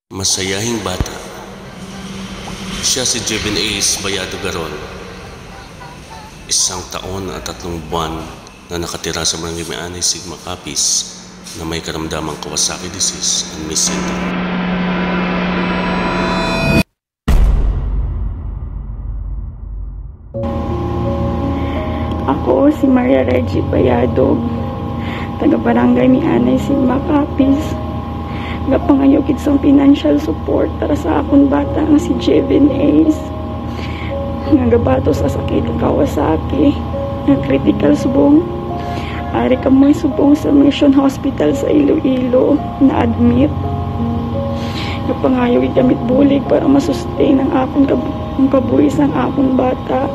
Masayahing bata. Siya si Jevin Ace Bayado Garon. 1 taon at 3 buwan na nakatira sa Barangay May-Anay, Sigma Capiz na may karamdamang Kawasaki disease and Meigs syndrome. Ako si Maria Reggie Bayado, taga Barangay May-Anay, Sigma Capiz. Napangayokit sa financial support para sa akong bata nga si Jevin Ace. Nagabato sa sakit Kawasaki, nga critical subong. Ari kamoy subong sa Mission Hospital sa Iloilo na admit. Napangayokit gamit bulig para masustain ang akong kabuhis ng akong bata.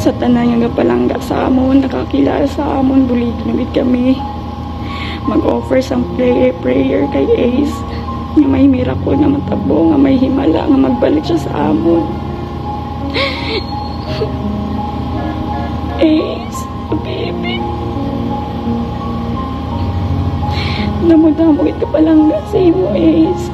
Sa tanan nga palangga sa amon, nakakilala sa amon, buligin kami mag-offer sang prayer kay Ace nga may miracle nga matabo, nga may himala nga magbalik siya sa amon. Ace, baby, namudamo ito palangga sa imo, Ace.